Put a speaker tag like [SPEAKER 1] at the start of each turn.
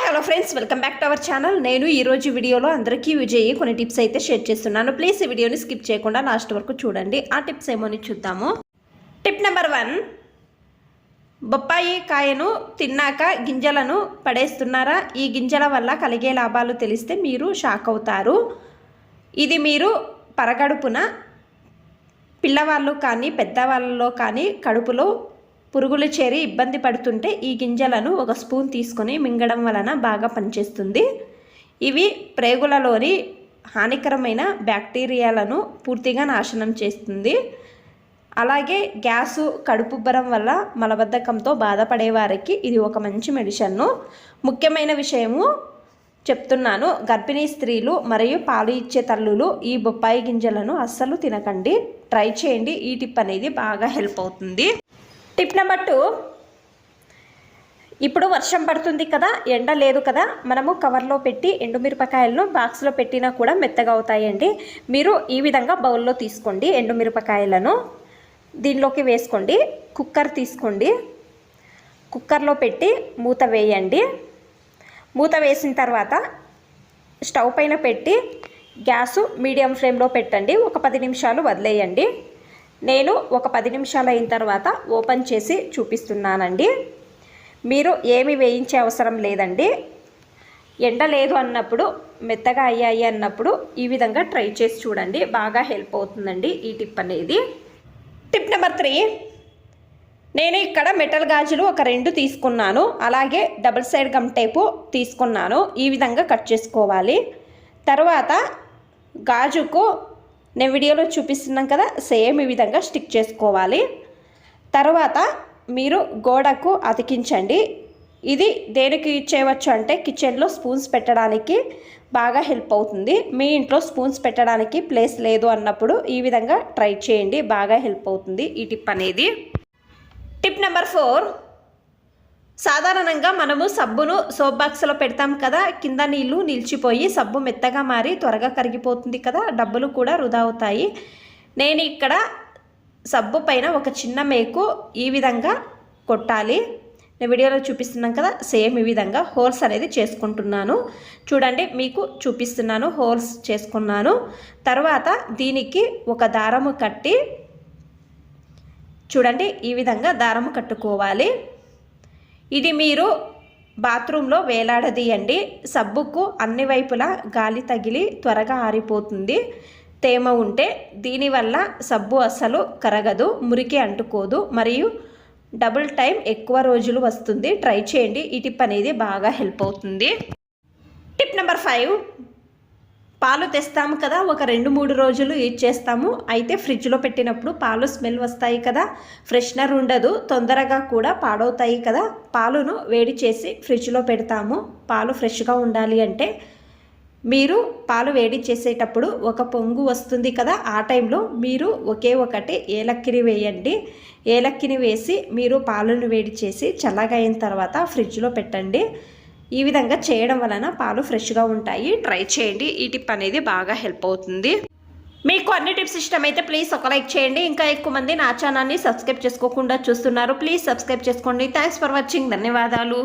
[SPEAKER 1] Hello friends, welcome back to our channel. నేను ఈరోజు వీడియోలో అందరికీ యూజ్ అయ్యి కొన్ని టిప్స్ అయితే షేర్ చేస్తున్నాను. ప్లీజ్ ఈ వీడియోని స్కిప్ చేయకుండా లాస్ట్ వరకు చూడండి. ఆ టిప్స్ ఏమో చూద్దాము. టిప్ నెంబర్ 1, బొప్పాయి కాయను తిన్నాక గింజలను పడేస్తున్నారా? ఈ గింజల వల్ల కలిగే లాభాలు తెలిస్తే మీరు షాక్ అవుతారు. ఇది మీరు పరగడుపున పిల్లవాళ్ళు కానీ పెద్దవాళ్ళలో కానీ కడుపులో పురుగులు చేరి ఇబ్బంది పడుతుంటే ఈ గింజలను ఒక స్పూన్ తీసుకొని మింగడం వలన బాగా పనిచేస్తుంది. ఇవి ప్రేగులలోని హానికరమైన బ్యాక్టీరియాలను పూర్తిగా నాశనం చేస్తుంది. అలాగే గ్యాసు, కడుపుబ్బరం వల్ల మలబద్ధకంతో బాధపడే వారికి ఇది ఒక మంచి మెడిసిన్. ముఖ్యమైన విషయము చెప్తున్నాను, గర్భిణీ స్త్రీలు మరియు పాలు ఇచ్చే తల్లులు ఈ బొప్పాయి గింజలను అస్సలు తినకండి. ట్రై చేయండి. ఈ టిప్ అనేది బాగా హెల్ప్ అవుతుంది. టిప్ నెంబర్ 2, ఇప్పుడు వర్షం పడుతుంది కదా, ఎండ లేదు కదా, మనము కవర్లో పెట్టి ఎండుమిరపకాయలను బాక్స్లో పెట్టినా కూడా మెత్తగా అవుతాయండి. మీరు ఈ విధంగా బౌల్లో తీసుకోండి. ఎండుమిరపకాయలను దీనిలోకి వేసుకోండి. కుక్కర్ తీసుకోండి. కుక్కర్లో పెట్టి మూత వేయండి. మూత వేసిన తర్వాత స్టవ్ పైన పెట్టి గ్యాసు మీడియం ఫ్లేమ్లో పెట్టండి. ఒక 10 నిమిషాలు వదిలేయండి. నేను ఒక 10 నిమిషాలు అయిన తర్వాత ఓపెన్ చేసి చూపిస్తున్నానండి. మీరు ఏమి వేయించే అవసరం లేదండి. ఎండ లేదు అన్నప్పుడు, మెత్తగా అయ్యాయి అన్నప్పుడు ఈ విధంగా ట్రై చేసి చూడండి. బాగా హెల్ప్ అవుతుందండి ఈ టిప్ అనేది. టిప్ నెంబర్ 3, నేను ఇక్కడ మెటల్ గాజులు ఒక 2 తీసుకున్నాను. అలాగే డబుల్ సైడ్ గమ్ టేపు తీసుకున్నాను. ఈ విధంగా కట్ చేసుకోవాలి. తర్వాత గాజుకు నేను వీడియోలో చూపిస్తున్నాం కదా, సేమ్ ఈ విధంగా స్టిక్ చేసుకోవాలి. తర్వాత మీరు గోడకు అతికించండి. ఇది దేనికి చేయవచ్చు అంటే కిచెన్లో స్పూన్స్ పెట్టడానికి బాగా హెల్ప్ అవుతుంది. మీ ఇంట్లో స్పూన్స్ పెట్టడానికి ప్లేస్ లేదు అన్నప్పుడు ఈ విధంగా ట్రై చేయండి. బాగా హెల్ప్ అవుతుంది ఈ టిప్ అనేది. టిప్ నెంబర్ 4, సాధారణంగా మనము సబ్బును సోప్ బాక్స్లో పెడతాం కదా, కింద నీళ్ళు నిలిచిపోయి సబ్బు మెత్తగా మారి త్వరగా కరిగిపోతుంది కదా, డబ్బులు కూడా వృధా అవుతాయి. నేను ఇక్కడ సబ్బు పైన ఒక చిన్న మేకు ఈ విధంగా కొట్టాలి. నేను వీడియోలో చూపిస్తున్నాను కదా, సేమ్ ఈ విధంగా హోల్స్ అనేది చేసుకుంటున్నాను. చూడండి, మీకు చూపిస్తున్నాను. హోల్స్ చేసుకున్నాను. తర్వాత దీనికి ఒక దారము కట్టి చూడండి, ఈ విధంగా దారము కట్టుకోవాలి. ఇది మీరు బాత్రూంలో వేలాడదీయండి. సబ్బుకు అన్ని వైపులా గాలి తగిలి త్వరగా ఆరిపోతుంది. తేమ ఉంటే దీనివల్ల సబ్బు అస్సలు కరగదు, మురికి అంటుకోదు, మరియు డబుల్ టైం ఎక్కువ రోజులు వస్తుంది. ట్రై చేయండి. ఈ టిప్ అనేది బాగా హెల్ప్ అవుతుంది. టిప్ నెంబర్ 5, పాలు తెస్తాము కదా, ఒక 2-3 రోజులు యూజ్ చేస్తాము. అయితే ఫ్రిడ్జ్లో పెట్టినప్పుడు పాలు స్మెల్ వస్తాయి కదా, ఫ్రెషనర్ ఉండదు, తొందరగా కూడా పాడవుతాయి కదా. పాలును వేడి చేసి ఫ్రిడ్జ్లో పెడతాము. పాలు ఫ్రెష్గా ఉండాలి అంటే మీరు పాలు వేడి చేసేటప్పుడు ఒక పొంగు వస్తుంది కదా, ఆ టైంలో మీరు ఒకే ఒకటి ఏలక్కిని వేయండి. ఏలక్కిని వేసి మీరు పాలను వేడి చేసి చల్లగా అయిన తర్వాత ఫ్రిడ్జ్లో పెట్టండి. ఈ విధంగా చేయడం వలన పాలు ఫ్రెష్గా ఉంటాయి. ట్రై చేయండి. ఈ టిప్ అనేది బాగా హెల్ప్ అవుతుంది. మీకు అన్ని టిప్స్ ఇష్టమైతే ప్లీజ్ ఒక లైక్ చేయండి. ఇంకా ఎక్కువ మంది నా ఛానల్ని సబ్స్క్రైబ్ చేసుకోకుండా చూస్తున్నారు. ప్లీజ్ సబ్స్క్రైబ్ చేసుకోండి. Thanks for watching. ధన్యవాదాలు.